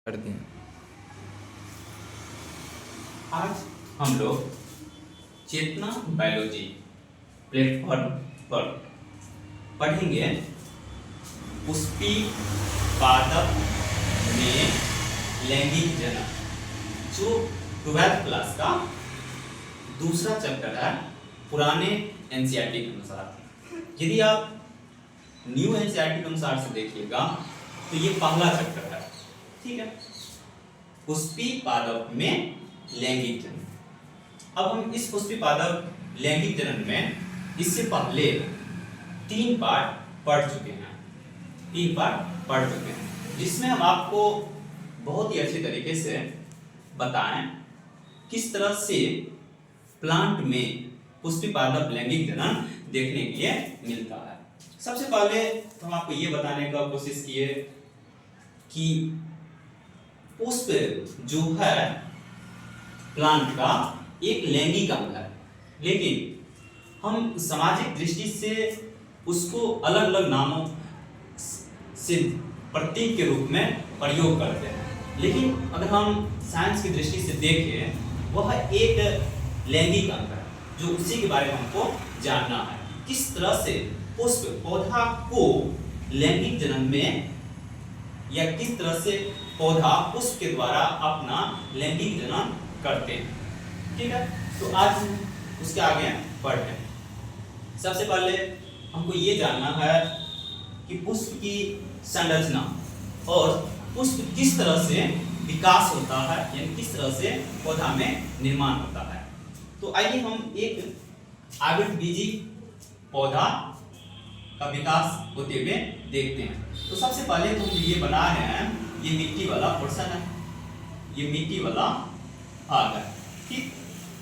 करते हैं। आज हम लोग चेतना बायोलॉजी प्लेटफॉर्म पर पढ़ेंगे पुष्पी पादप में लैंगिक जनन, जो 12th क्लास का दूसरा चैप्टर है पुराने एनसीईआरटी के अनुसार। यदि आप न्यू एनसीईआरटी के अनुसार से देखिएगा तो ये पहला चैप्टर है, ठीक है, पुष्पी पादप में लैंगिक जनन। अब हम इस पुष्पी पादप लैंगिक जनन में इससे पहले 3 पार्ट पढ़ चुके हैं, जिसमें हम आपको बहुत ही अच्छे तरीके से बताएं किस तरह से प्लांट में पुष्पी पादप लैंगिक जनन देखने के लिए मिलता है। सबसे पहले हम आपको ये बताने का कोशिश किए कि पुष्प जो है प्लांट का एक लैंगिक अंग है, लेकिन हम सामाजिक दृष्टि से उसको अलग अलग नामों से प्रतीक के रूप में प्रयोग करते हैं। लेकिन अगर हम साइंस की दृष्टि से देखें, वह एक लैंगिक अंग है, जो उसी के बारे में हमको जानना है। किस तरह से पुष्प पौधा को लैंगिक जनन में, या किस तरह से पौधा पुष्प के द्वारा अपना लैंगिक जनन करते हैं, ठीक है। तो आज हम उसके आगे पढ़ते हैं। सबसे पहले हमको ये जानना है कि पुष्प की संरचना और पुष्प किस तरह से विकास होता है, यानी किस तरह से पौधा में निर्माण होता है। तो आइए हम एक आवृतबीजी पौधा का विकास होते हुए देखते हैं। तो सबसे पहले तो हम ये बना रहे हैं, ये मिट्टी वाला पोर्शन है, ये मिट्टी वाला भाग है, ठीक,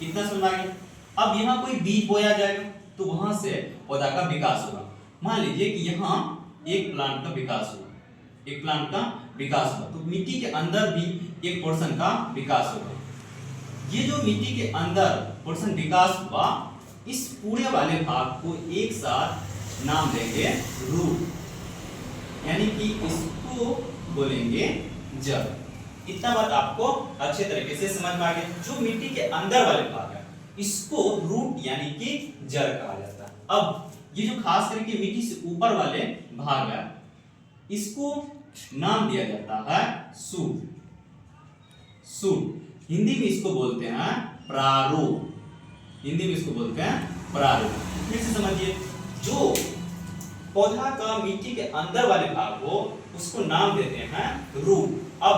इतना समझ आ गया। अब यहाँ कोई बीज बोया जाएगा तो वहां से पौधा का विकास होगा। मान लीजिए कि यहाँ एक प्लांट का विकास हुआ, तो मिट्टी के अंदर भी एक पोर्शन का विकास होगा। ये जो मिट्टी के अंदर पोर्शन विकास हुआ, इस पूरे वाले भाग को एक साथ नाम देंगे रूट, यानी कि इसको बोलेंगे जड़। इतना बात आपको अच्छे तरीके से समझ में आ गया। जो मिट्टी के अंदर वाले भाग है, इसको रूट यानी कि जड़ कहा जाता है। अब ये जो खास करके मिट्टी से ऊपर वाले भाग है, इसको नाम दिया जाता है सूट। हिंदी में इसको बोलते हैं प्रारूप। फिर से समझिए, जो पौधा का मिट्टी के अंदर वाले भाग को उसको नाम देते हैं रूट। अब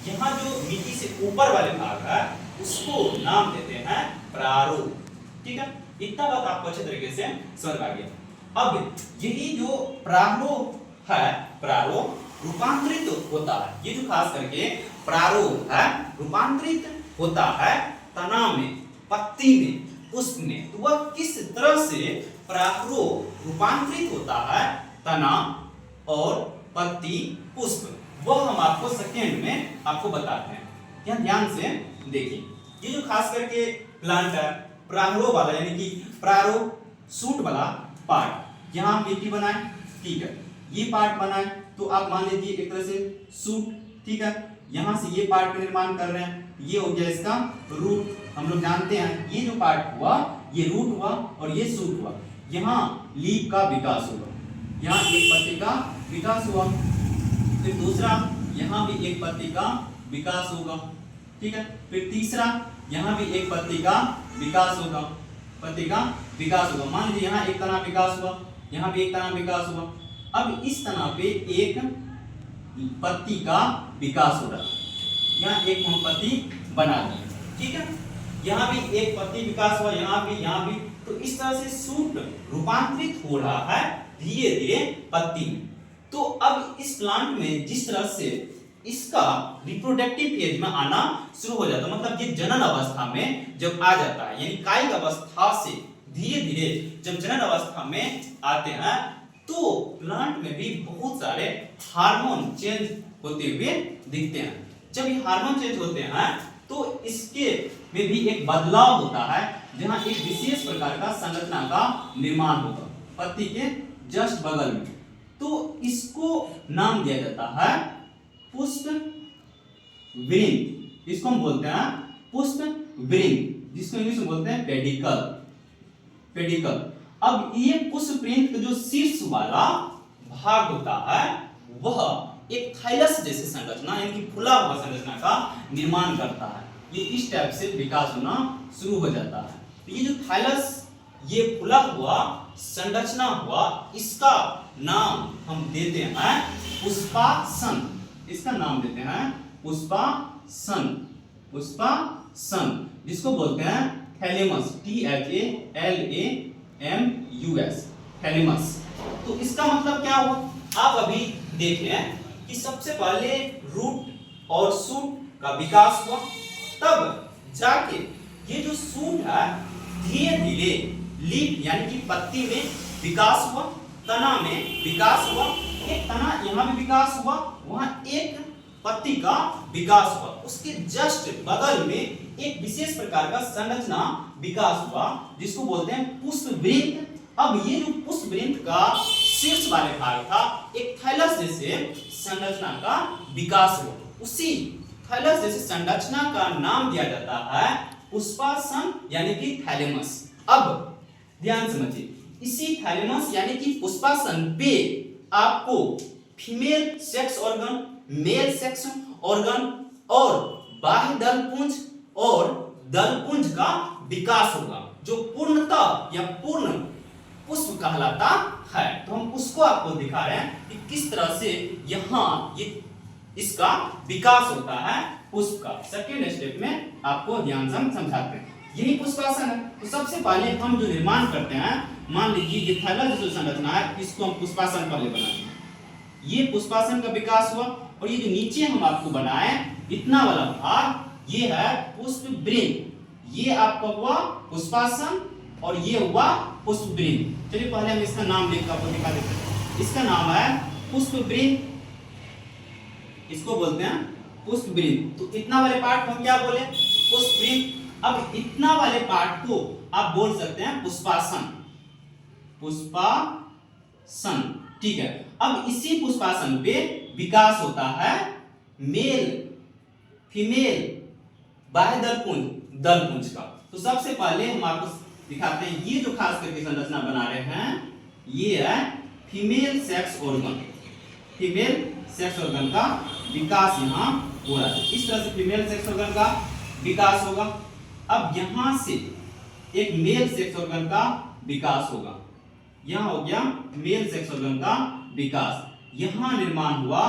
यहाँ जो मिट्टी से ऊपर वाले भाग है, उसको नाम देते हैं प्रारूप, ठीक है। इतना बात आपको अच्छे तरीके से समझ आ गया। अब यही जो प्रारूप है, प्रारूप रूपांतरित होता है। ये जो खास करके प्रारूप है, रूपांतरित होता है तना में, पत्ती में, पुष्प में। तो वह किस तरह से प्रारूप रूपांतरित होता है तना और पत्ती, पुष्प, वह हम आपको सेकेंड में आपको बताते हैं। यहाँ ध्यान से देखिए, ये जो खास करके प्लांट है प्रारूप वाला, यानी कि प्रारूप सूट वाला पार्ट, यहाँ मिट्टी बनाए, ठीक है, ये पार्ट बनाए, तो आप मान लीजिए एक तरह से सूट, ठीक है। यहाँ से ये पार्ट का निर्माण कर रहे हैं, ये हो गया इसका रूट। हम लोग जानते हैं ये जो पार्ट हुआ, ये रूट हुआ और ये सूट हुआ। यहाँ लीफ का विकास हुआ, यहाँ एक पत्ती का विकास हुआ, फिर दूसरा यहाँ भी एक पत्ती का विकास होगा, ठीक है। फिर तीसरा यहाँ भी एक पत्ती का विकास होगा, मान लीजिए यहाँ एक तना विकास हुआ, यहाँ भी एक तना विकास हुआ। अब इस तना पे एक पत्ती का विकास हो रहा है, यहाँ एक हम पत्ती बना दिए, ठीक है। यहाँ भी एक पत्ती विकास हुआ, यहाँ भी। तो इस तरह से सूट रूपांतरित हो रहा है धीरे धीरे पत्ती में। तो अब इस प्लांट में जिस तरह से इसका रिप्रोडक्टिव फेज में आना शुरू हो जाता है, मतलब ये जनन अवस्था में जब आ जाता है, यानी कायिक अवस्था से धीरे धीरे जब जनन अवस्था में आते हैं, तो प्लांट में भी बहुत सारे हार्मोन चेंज होते हुए दिखते हैं। जब ये हार्मोन चेंज होते हैं तो इसके में भी एक बदलाव होता है, जहां एक विशेष प्रकार का संरचना का निर्माण होगा पत्ती के जस्ट बगल में। तो इसको नाम दिया जाता है पुष्प वृंत, इसको हम बोलते हैं पुष्प वृंत, जिसको इंग्लिश में बोलते हैं पेडिकल। पेडिकल। अब ये पुष्प वृंत का जो शीर्ष वाला भाग होता है वह एक थाइलस जैसे संरचना यानी कि फूला हुआ संरचना का निर्माण करता है। ये इस टाइप से विकास होना शुरू हो जाता है। तो ये जो थाइलस, ये फूला हुआ संरचना हुआ, इसका नाम हम देते हैं पुष्पासन। इसका नाम देते हैं पुष्पासन। पुष्पासन, जिसको बोलते हैं थैलेमस, THALAMUS, थैलेमस। तो इसका मतलब क्या हुआ? आप अभी देखें कि सबसे पहले रूट और शूट का विकास हुआ, तब जाके ये जो शूट है धीरे धीरे लीफ यानी कि पत्ती में विकास हुआ, तना में विकास हुआ, एक तना यहाँ भी विकास हुआ, वहां एक पत्ती का विकास हुआ, उसके जस्ट बगल में एक विशेष प्रकार का संरचना विकास हुआ जिसको बोलते हैं पुष्पवृंत। अब ये जो पुष्पवृंत का शीर्ष वाले भाग था, एक थाइलस जैसे संरचना का विकास हुआ। उसी थाइलस जैसे संरचना का नाम दिया जाता है पुष्पासन यानी कि थैलेमस। अब ध्यान समझिए, इसी थैलेमस यानी कि पुष्पासन पे आपको female sex organ, male sex organ और बाह्य दलपुंज और दलपुंज का विकास होगा, जो पूर्णतः या पूर्ण पुष्प कहलाता है। तो हम उसको आपको दिखा रहे हैं कि किस तरह से यहाँ ये इसका विकास होता है पुष्प का। सेकेंड स्टेप में आपको ध्यान से समझाते हैं। यही पुष्पासन है। तो सबसे पहले हम जो निर्माण करते हैं, मान लीजिए ये थाइलस जो संरचना है, इसको हम पुष्पासन पहले बनाते हैं। ये पुष्पासन का विकास हुआ और ये जो नीचे हम आपको बनाए इतना वाला भाग, ये है पुष्पवृंत। ये आपका हुआ पुष्पासन और ये हुआ पुष्पवृंत। चलिए पहले हम इसका नाम लिख कर आपको दिखा देते हैं। इसका नाम है पुष्पवृंत, इसको बोलते हैं पुष्पवृंत। तो इतना वाले पार्ट को हम क्या बोले? पुष्पवृंत। अब इतना वाले पार्ट को आप बोल सकते हैं पुष्पासन। पुष्पासन, ठीक है। अब इसी पुष्पासन पे विकास होता है मेल फीमेल बाह्य दलपुंज दलपुंज का। तो सबसे पहले हम आपको दिखाते हैं, ये जो खास करके संरचना बना रहे हैं, ये है female sex organ. Female sex organ का विकास यहाँ हो रहा है। इस तरह से फीमेल सेक्स ऑर्गन का विकास होगा। अब यहां से एक मेल सेक्स ऑर्गन का विकास होगा। यहां हो गया मेल सेक्स ऑर्गन का विकास। यहां निर्माण हुआ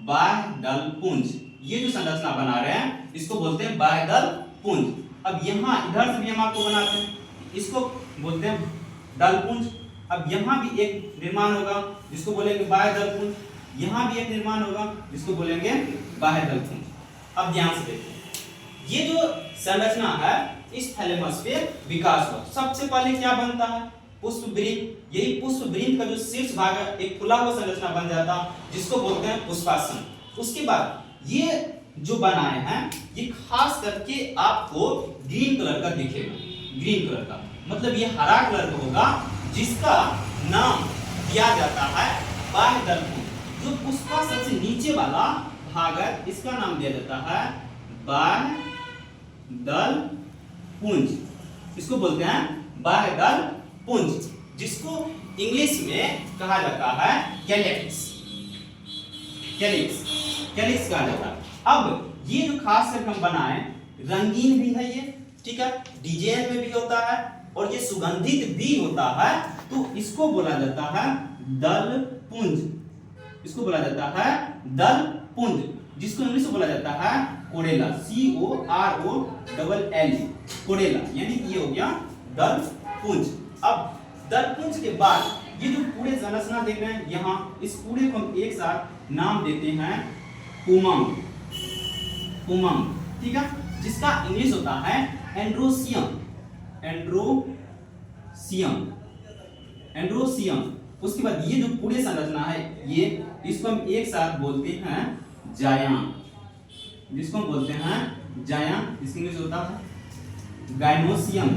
बाह्य दलपुंज। ये जो संरचना बना रहे हैं इसको बोलते हैं बाह्य दलपुंज। अब यहां इधर से भी हम आपको बनाते हैं, इसको बोलते हैं दलपुंज। अब यहां भी एक निर्माण होगा जिसको बोलेंगे बाह्य दलपुंज। यहां भी एक निर्माण होगा जिसको बोलेंगे बाह्य दलपुंज। अब ध्यान से देखिए, ये जो संरचना है इस थैलेमस पे विकास हुआ। सबसे पहले क्या बनता है? पुष्पवृंत। यही पुष्पवृंत का जो शीर्ष भाग है एक खुला हुआ संरचना बन जाता जिसको बोलते हैं पुष्पासन। उसके बाद ये जो बनाए हैं ये खास करके आपको ग्रीन कलर का दिखेगा। ग्रीन कलर का मतलब ये हरा कलर का होगा, जिसका नाम दिया जाता है बाह्य दलपुंज। जो पुष्पासन से नीचे वाला भाग है इसका नाम दिया जाता है बाह्य दलपुंज। इसको बोलते हैं बाह्य दलपुंज, जिसको इंग्लिश में कहा जाता है कैलिक्स। कैलिक्स कैलिक्स कहा जाता है। अब ये जो खास करके हम बनाए, रंगीन भी है ये, ठीक है, डिजाइन में भी होता है और ये सुगंधित भी होता है। तो इसको बोला जाता है दलपुंज। इसको बोला जाता है दलपुंज, जिसको इंग्लिश में बोला जाता है कोरेला, COROLLE, कोरेला। यानी ये हो गया दलपुंज। अब दलपुंज के बाद ये जो पूरे संरचना देख रहे हैं यहाँ, इस पूरे को हम एक साथ नाम देते हैं पुमम। पुमम, ठीक है, जिसका इंग्लिश होता है एंड्रोसियम। Androecium, androecium. उसके बाद ये जो पूरे संरचना है ये, इसको हम एक साथ बोलते हैं जायान। जिसको हम बोलते हैं जायान, इसका इंग्लिश होता है गाइनोसियम।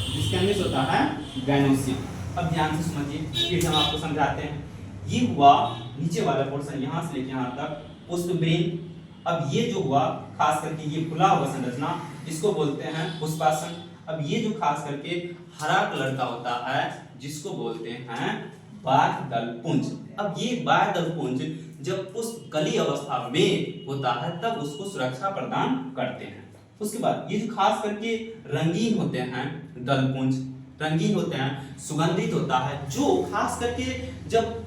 जिसका इंग्लिश होता है गाइनोसियम। अब ध्यान से समझिए, फिर हम आपको समझाते हैं। ये हुआ नीचे वाला पोर्शन, यहाँ से लेके यहाँ तक पुष्पवृंत। अब ये जो हुआ खास करके ये खुला हुआ संरचना, इसको बोलते हैं पुष्पासन। अब ये जो खास करके हरा कलर का होता है, जिसको बोलते हैं बाह्य दल पुंज। अब ये बाह्य दल पुंज जब पुष्प कली अवस्था में होता है तब उसको सुरक्षा प्रदान करते हैं। उसके बाद ये जो खास करके रंगीन होते हैं दल पुंज, रंगीन होते हैं, सुगंधित होता है, जो खास करके जब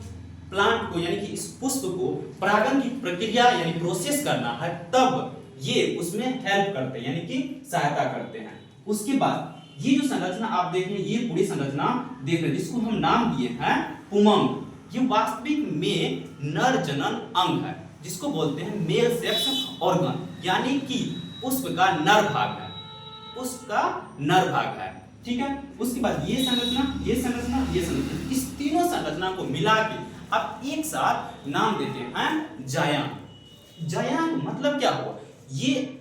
प्लांट को यानी कि इस पुष्प को परागण की प्रक्रिया यानी प्रोसेस करना है तब ये उसमें हेल्प करते हैं यानी कि सहायता करते हैं। उसके बाद ये जो संरचना आप देख रहे हैं, ये पूरी संरचना देख रहे हैं, जिसको हम नाम दिए हैं पुमंग। ये वास्तविक में नर जनन अंग है, जिसको बोलते हैं मेल सेक्स ऑर्गन, यानी कि पुष्प का नर भाग है, पुष्प का नर भाग है। ठीक है। उसके बाद ये संरचना, ये संरचना, ये संरचना, इस तीनों संरचना को मिला के अब एक साथ नाम देते हैं जायांग। जायांग मतलब क्या हुआ, ये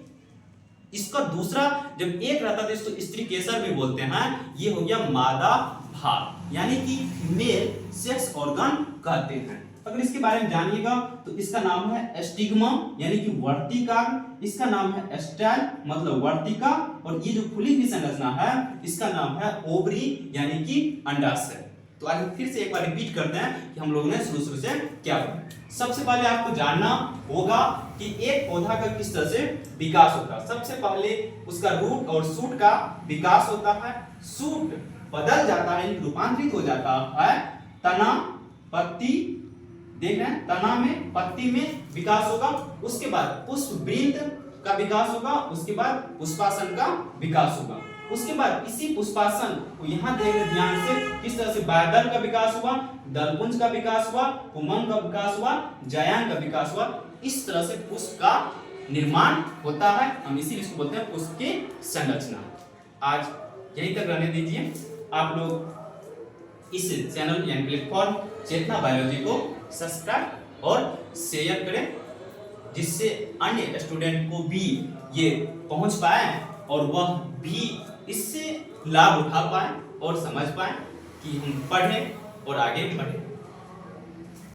इसका दूसरा जब एक रहता है तो इसको स्त्री केसर भी बोलते हैं, ये हो गया मादा भाग यानी कि फीमेल सेक्स ऑर्गन कहते हैं। अगर इसके बारे में जानिएगा तो इसका नाम है स्टिग्मा यानी कि वर्तिकाग्र, इसका नाम है स्टाइल मतलब वर्तिका, और ये जो खुली हुई संरचना है इसका नाम है ओवरी यानी कि अंडाशय। तो आगे फिर से एक बार रिपीट करते हैं कि हम लोगों ने शुरू से क्या पढ़ा। सबसे पहले आपको जानना होगा कि एक पौधा का किस तरह से विकास होता है। सबसे पहले उसका रूट और शूट का विकास होता है, शूट बदल जाता है, रूपांतरित हो जाता है तना, पत्ती, देख रहे हैं, तना में, पत्ती में विकास होगा। उसके बाद पुष्पवृंत का विकास होगा, उसके बाद पुष्पासन का विकास होगा। उसके बाद इसी पुष्पासन को यहाँ देख रहे ध्यान से, किस तरह से बाह्यदल का विकास हुआ, दलपुंज का विकास हुआ, पुमंग का विकास हुआ, जायांग का विकास हुआ। इस तरह से पुष्प का निर्माण होता है, हम इसीलिए इसको बोलते हैं पुष्प की संरचना। आज यहीं तक रहने दीजिए। आप लोग इस चैनल यानी प्लेटफॉर्म चेतना बायोलॉजी को सब्सक्राइब और शेयर करें, जिससे अन्य स्टूडेंट को भी ये पहुंच पाए और वह भी इससे लाभ उठा पाए और समझ पाए कि हम पढ़ें और आगे बढ़ें।